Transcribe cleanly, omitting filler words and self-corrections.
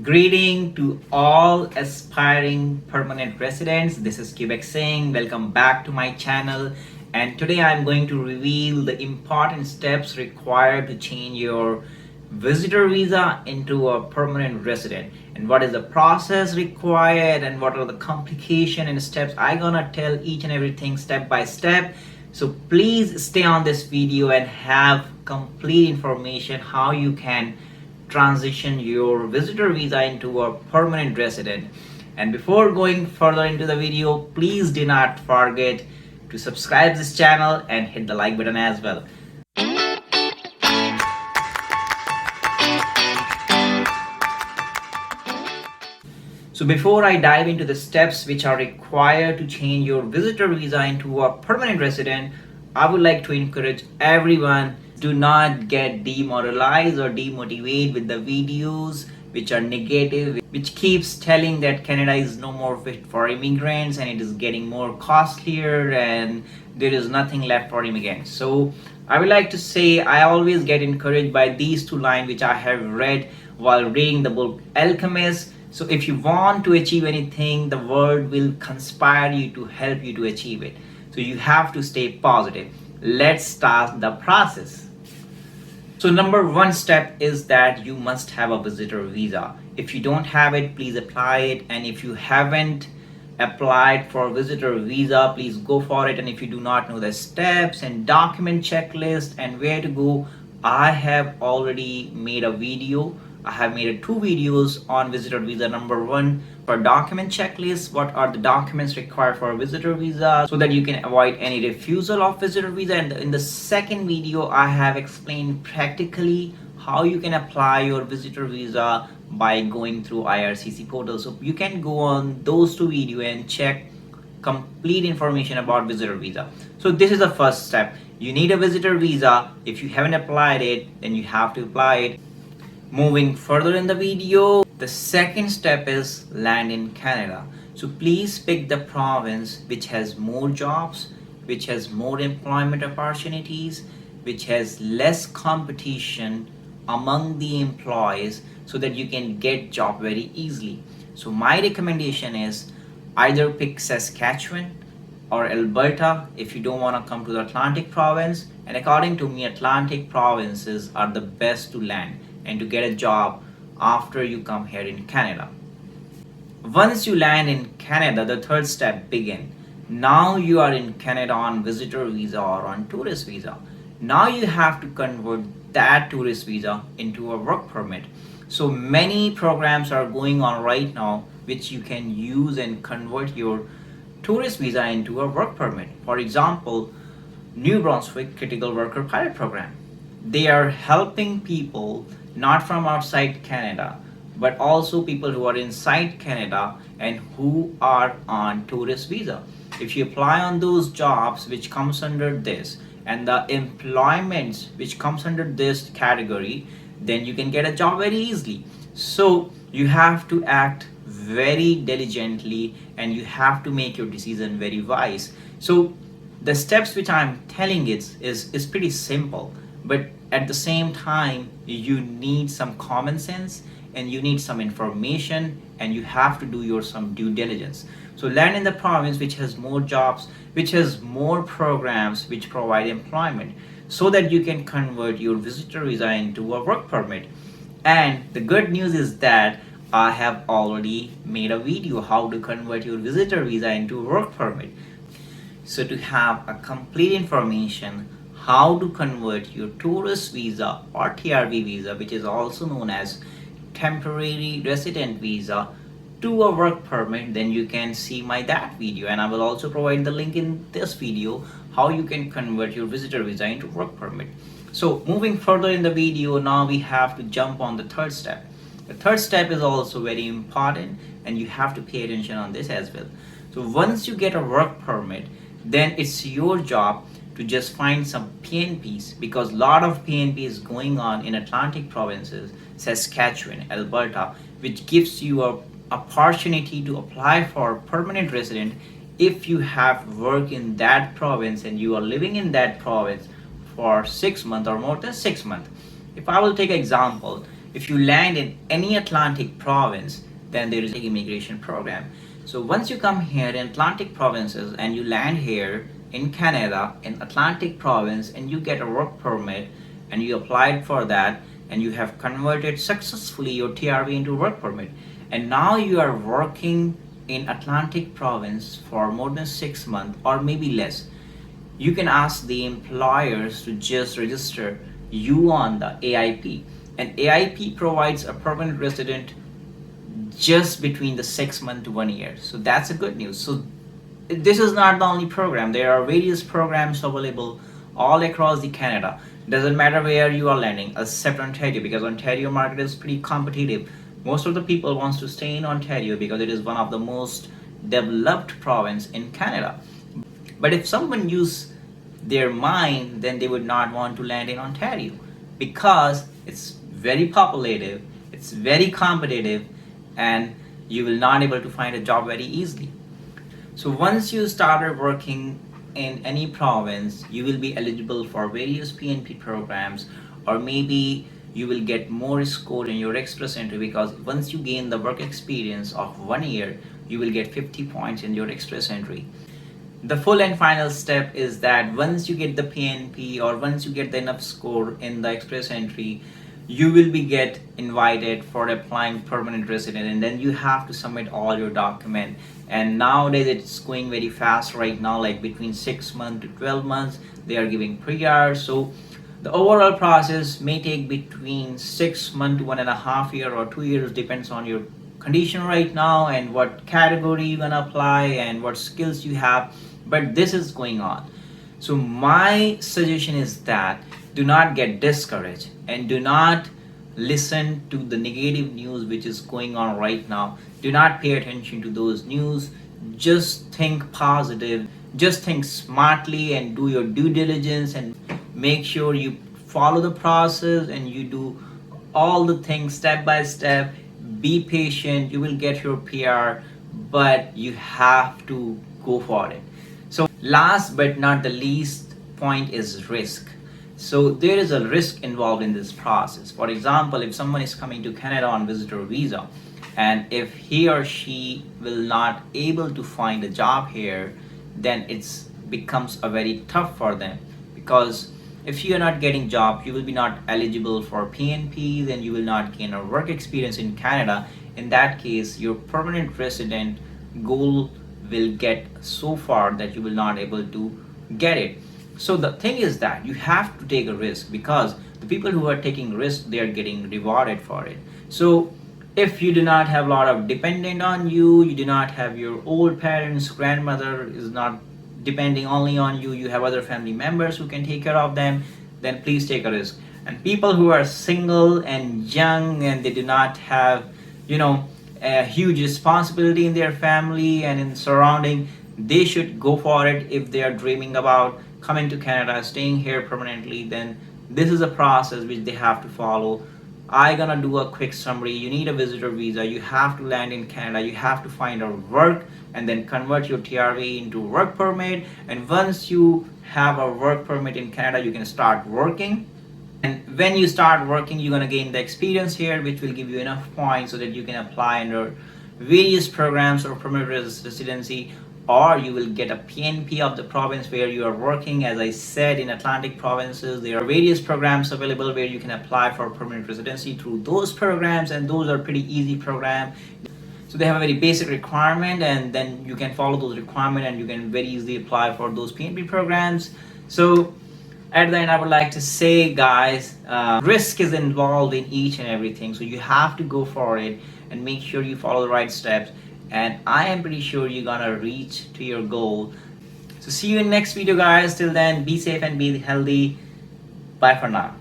Greeting to all aspiring permanent residents. This is Quebec Singh. Welcome back to my channel. And today I'm going to reveal the important steps required to change your visitor visa into a permanent resident, and what is the process required and what are the complications and steps. I'm gonna tell each and everything step by step. So please stay on this video and have complete information how you can transition your visitor visa into a permanent resident. And before going further into the video, please do not forget to subscribe this channel and hit the like button as well. So before I dive into the steps which are required to change your visitor visa into a permanent resident, I would like to encourage everyone, do not get demoralized or demotivated with the videos which are negative, which keeps telling that Canada is no more fit for immigrants and it is getting more costlier and there is nothing left for immigrants. So I would like to say I always get encouraged by these two lines which I have read while reading the book Alchemist. So if you want to achieve anything, the world will conspire you to help you to achieve it. So you have to stay positive. Let's start the process. So number one step is that you must have a visitor visa. If you don't have it, please apply it. And if you haven't applied for a visitor visa, please go for it. And if you do not know the steps and document checklist and where to go, I have already made a video. I have made two videos on visitor visa. Number one, for document checklist, what are the documents required for a visitor visa so that you can avoid any refusal of visitor visa. And in the second video, I have explained practically how you can apply your visitor visa by going through IRCC portal. So you can go on those two videos and check complete information about visitor visa. So this is the first step. You need a visitor visa. If you haven't applied it, then you have to apply it. Moving further in the video, the second step is land in Canada. So please pick the province which has more jobs, which has more employment opportunities, which has less competition among the employees so that you can get job very easily. So my recommendation is either pick Saskatchewan or Alberta if you don't want to come to the Atlantic province. And according to me, Atlantic provinces are the best to land and to get a job after you come here in Canada. Once you land in Canada, the third step begins. Now you are in Canada on visitor visa or on tourist visa. Now you have to convert that tourist visa into a work permit. So many programs are going on right now which you can use and convert your tourist visa into a work permit. For example, New Brunswick Critical Worker Pilot Program. They are helping people not from outside Canada, but also people who are inside Canada and who are on tourist visa. If you apply on those jobs which comes under this and the employments which comes under this category, then you can get a job very easily. So you have to act very diligently and you have to make your decision very wise. So the steps which I'm telling is pretty simple, but at the same time you need some common sense and you need some information and you have to do your some due diligence. So land in the province which has more jobs, which has more programs which provide employment so that you can convert your visitor visa into a work permit. And the good news is that I have already made a video how to convert your visitor visa into a work permit. So to have a complete information how to convert your tourist visa or TRV visa, which is also known as temporary resident visa, to a work permit, then you can see that video, and I will also provide the link in this video how you can convert your visitor visa into work permit. So moving further in the video, now we have to jump on the third step. The third step is also very important and you have to pay attention on this as well. So once you get a work permit, then it's your job to just find some PNPs, because a lot of PNP is going on in Atlantic provinces, Saskatchewan, Alberta, which gives you a opportunity to apply for permanent resident if you have work in that province and you are living in that province for 6 months or more than 6 months. If I will take example, If you land in any Atlantic province, then there is an immigration program. So once you come here in Atlantic provinces and you land here in Canada, in Atlantic province, and you get a work permit and you applied for that and you have converted successfully your TRV into work permit, and now you are working in Atlantic province for more than 6 months or maybe less, you can ask the employers to just register you on the AIP. And AIP provides a permanent resident just between the 6 months to 1 year. So that's a good news. So this is not the only program. There are various programs available all across the Canada. Doesn't matter where you are landing, except Ontario, because Ontario market is pretty competitive. Most of the people wants to stay in Ontario because it is one of the most developed province in Canada. But if someone use their mind, then they would not want to land in Ontario because it's very populated, it's very competitive, and you will not able to find a job very easily. So once you started working in any province, you will be eligible for various PNP programs, or maybe you will get more score in your express entry, because once you gain the work experience of 1 year, you will get 50 points in your express entry. The full and final step is that once you get the PNP or once you get the enough score in the express entry, you will be get invited for applying permanent resident, and then you have to submit all your document. And nowadays it's going very fast right now, like between 6 months to 12 months they are giving pre-R. So the overall process may take between 6 months to 1.5 years or 2 years, depends on your condition right now and what category you're gonna apply and what skills you have. But this is going on. So my suggestion is that do not get discouraged and do not listen to the negative news which is going on right now. Do not pay attention to those news. Just think positive, just think smartly and do your due diligence, and make sure you follow the process and you do all the things step by step. Be patient, you will get your PR, but you have to go for it. So last but not the least point is risk. So there is a risk involved in this process. For example, if someone is coming to Canada on visitor visa, and if he or she will not able to find a job here, then it's becomes a very tough for them, because if you are not getting job, you will be not eligible for PNP, then you will not gain a work experience in Canada. In that case, your permanent resident goal will get so far that you will not able to get it. So the thing is that you have to take a risk, because the people who are taking risk, they are getting rewarded for it. So if you do not have a lot of dependent on you, you do not have your old parents, grandmother is not depending only on you, you have other family members who can take care of them, then please take a risk. And people who are single and young and they do not have, a huge responsibility in their family and in surrounding, they should go for it. If they are dreaming about coming to Canada, staying here permanently, then this is a process which they have to follow. I gonna do a quick summary. You need a visitor visa, you have to land in Canada, you have to find a work and then convert your TRV into work permit. And once you have a work permit in Canada, you can start working. And when you start working, you're gonna gain the experience here, which will give you enough points so that you can apply under various programs or permanent residency, or you will get a PNP of the province where you are working. As I said, in Atlantic provinces, there are various programs available where you can apply for permanent residency through those programs, and those are pretty easy programs. So they have a very basic requirement, and then you can follow those requirements and you can very easily apply for those PNP programs. So at the end, I would like to say, guys, risk is involved in each and everything. So you have to go for it and make sure you follow the right steps. And I am pretty sure you're gonna reach to your goal. So see you in next video, guys. Till then, be safe and be healthy. Bye for now.